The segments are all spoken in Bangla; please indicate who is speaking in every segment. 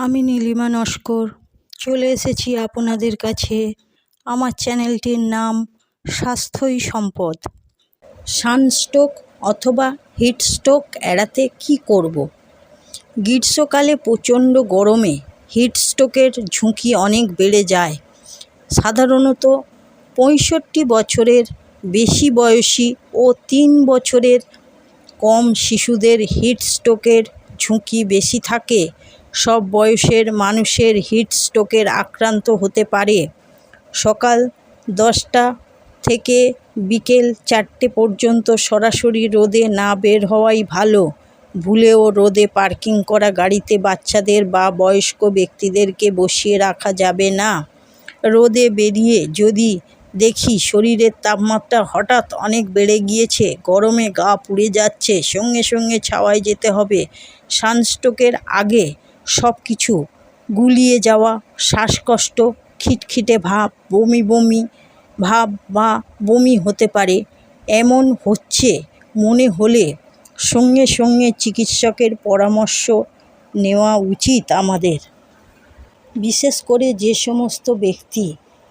Speaker 1: আমি নীলিমা নস্কর চলে এসেছি আপনাদের কাছে। আমার চ্যানেলটির নাম স্বাস্থ্যই সম্পদ। সানস্ট্রোক অথবা হিটস্ট্রোক এড়াতে কি করব? গ্রীষ্মকালে প্রচণ্ড গরমে হিটস্ট্রোকের ঝুঁকি অনেক বেড়ে যায়। সাধারণত 65 বছরের বেশি বয়সী ও 3 বছরের কম শিশুদের হিটস্ট্রোকের ঝুঁকি বেশি থাকে। সব বয়সের মানুষের হিটস্ট্রোকের আক্রান্ত হতে পারে। সকাল 10টা থেকে বিকেল 4টে পর্যন্ত সরাসরি রোদে না বের হওয়াই ভালো। ভুলেও রোদে পার্কিং করা গাড়িতে বাচ্চাদের বা বয়স্ক ব্যক্তিদেরকে বসিয়ে রাখা যাবে না। রোদে বেরিয়ে যদি দেখি শরীরের তাপমাত্রা হঠাৎ অনেক বেড়ে গিয়েছে, গরমে গা পুড়ে যাচ্ছে, সঙ্গে সঙ্গে ছাওয়ায় যেতে হবে। সানস্ট্রোকের আগে সব কিছু গুলিয়ে যাওয়া, শ্বাসকষ্ট, খিটখিটে ভাব, বমি বমি ভাব বা বমি হতে পারে এমন হচ্ছে মনে হলে সঙ্গে সঙ্গে চিকিৎসকের পরামর্শ নেওয়া উচিত আমাদের। বিশেষ করে যে সমস্ত ব্যক্তি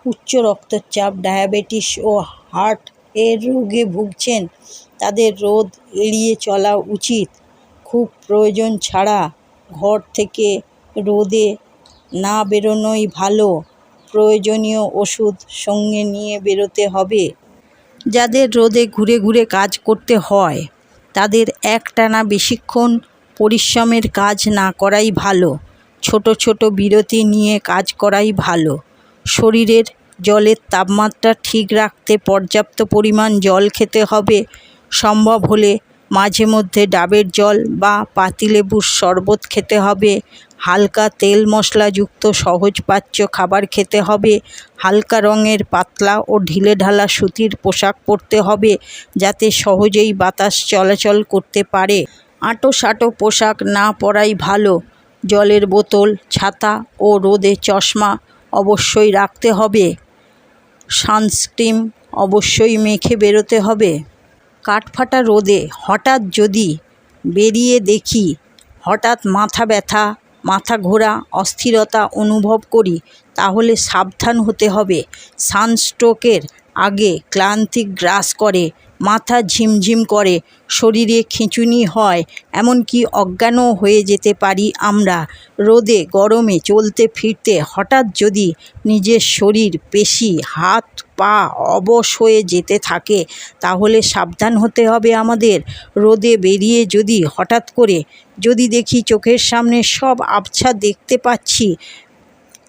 Speaker 1: উচ্চ রক্তচাপ, ডায়াবেটিস ও হার্ট এর রোগে ভুগছেন তাদের রোদ এড়িয়ে চলা উচিত। খুব প্রয়োজন ছাড়া ঘর থেকে রোদে না বেরোনোই ভালো। প্রয়োজনীয় ওষুধ সঙ্গে নিয়ে বেরোতে হবে। যাদের রোদে ঘুরে ঘুরে কাজ করতে হয় তাদের একটানা বেশিক্ষণ পরিশ্রমের কাজ না করাই ভালো। ছোট ছোট বিরতি নিয়ে কাজ করাই ভালো। শরীরের জলের তাপমাত্রা ঠিক রাখতে পর্যাপ্ত পরিমাণ জল খেতে হবে। সম্ভব হলে মাঝে মধ্যে ডাবের জল বা পাতিলেবুর শরবত খেতে হবে। হালকা তেল মশলাযুক্ত সহজপাচ্য খাবার খেতে হবে। হালকা রঙের পাতলা ও ঢিলেঢালা সুতির পোশাক পরতে হবে যাতে সহজেই বাতাস চলাচল করতে পারে। আঁটো-সাঁটো পোশাক না পরাই ভালো। জলের বোতল, ছাতা ও রোদে চশমা অবশ্যই রাখতে হবে। সানস্ক্রিন অবশ্যই মেখে বেরোতে হবে। কাঠফাটা রোদে হঠাৎ যদি বেরিয়ে দেখি হঠাৎ মাথা ব্যথা, মাথা ঘোরা, অস্থিরতা অনুভব করি তাহলে সাবধান হতে হবে। সানস্ট্রোকের আগে ক্লান্তি গ্রাস করে, মাথা ঝিমঝিম করে, শরীরে খিঁচুনি হয়, এমনকি অজ্ঞানও হয়ে যেতে পারি আমরা। রোদে গরমে চলতে ফিরতে হঠাৎ যদি নিজের শরীর, পেশি, হাত পা অবশ হয়ে যেতে থাকে তাহলে সাবধান হতে হবে আমাদের। রোদে বেরিয়ে যদি হঠাৎ করে যদি দেখি চোখের সামনে সব আবছা দেখতে পাচ্ছি,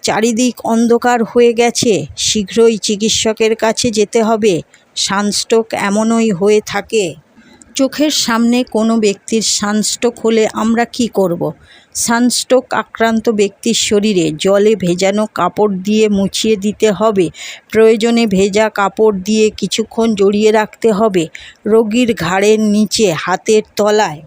Speaker 1: চারিদিক অন্ধকার হয়ে গেছে, শীঘ্রই চিকিৎসকের কাছে যেতে হবে। সানস্ট্রোক এমনই হয়ে থাকে। চোখের সামনে কোনো ব্যক্তির সানস্ট্রোক হলে আমরা কি করব? সানস্ট্রোক আক্রান্ত ব্যক্তির শরীরে জলে ভেজানো কাপড় দিয়ে মুছিয়ে দিতে হবে। প্রয়োজনে ভেজা কাপড় দিয়ে কিছুক্ষণ জড়িয়ে রাখতে হবে। রোগীর ঘাড়ের নিচে, হাতের তলায়,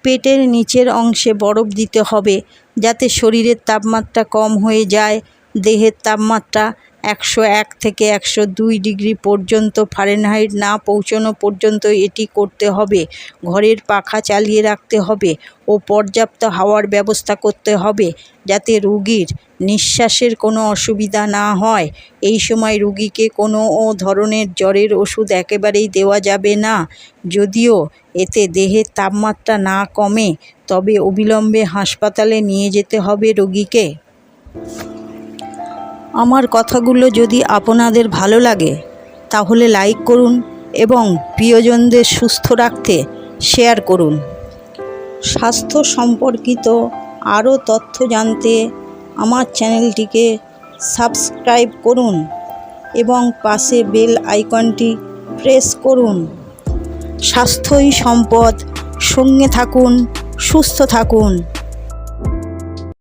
Speaker 1: পেটের নিচের অংশে বরফ দিতে হবে যাতে শরীরের তাপমাত্রা কম হয়ে যায়। দেহের তাপমাত্রা 101 থেকে 102 ডিগ্রি পর্যন্ত ফারেনহাইট না পৌঁছানো পর্যন্ত এটি করতে হবে। ঘরের পাখা চালিয়ে রাখতে হবে ও পর্যাপ্ত হাওয়ার ব্যবস্থা করতে হবে যাতে রোগীর নিঃশ্বাসের কোনো অসুবিধা না হয়। এই সময় রোগীকে কোনো ধরনের জ্বরের ওষুধ একেবারেই দেওয়া যাবে না। যদিও এতে দেহের তাপমাত্রা না কমে তবে অবিলম্বে হাসপাতালে নিয়ে যেতে হবে রোগীকে। আমার কথাগুলো যদি আপনাদের ভালো লাগে তাহলে লাইক করুন এবং প্রিয়জনদের সুস্থ রাখতে শেয়ার করুন। স্বাস্থ্য সম্পর্কিত আরও তথ্য জানতে আমার চ্যানেলটিকে সাবস্ক্রাইব করুন এবং পাশে বেল আইকনটি প্রেস করুন। স্বাস্থ্যই সম্পদ। সঙ্গে থাকুন, সুস্থ থাকুন।